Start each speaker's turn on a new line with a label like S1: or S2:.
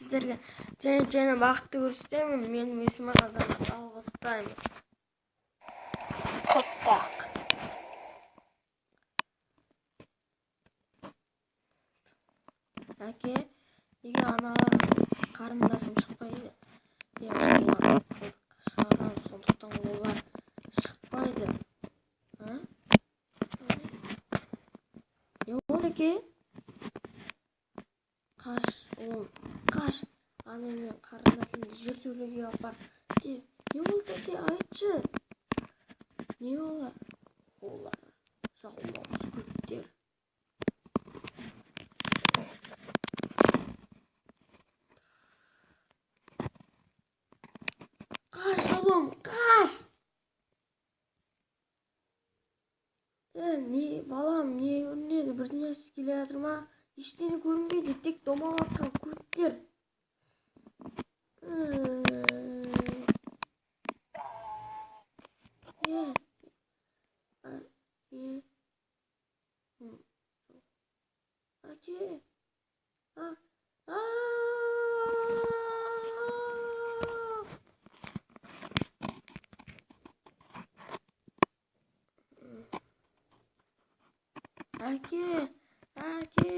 S1: сіздерге және бақытты көрсетемін. Менің есімім Азамат. Ал бастаймыз.
S2: Қоспақ.
S1: Әке, неге аналар қарындасым шықпайды? Олар қылдық шығарған, сондықтан олар шықпайды. Не болды, әке? Қаш, қаш. Анымен қарындасымды жертөлеге апар. Тез. Не болды, әке? Айтшы. Не олар? Олар жалмауыз көптер. Қаш, ұлым, қаш! Не, балам, не көрінеді? Бірдеңесі келе жатыр ма? Ештеңе көрінбейді, тек домалатқан көптер. Әке. Әке.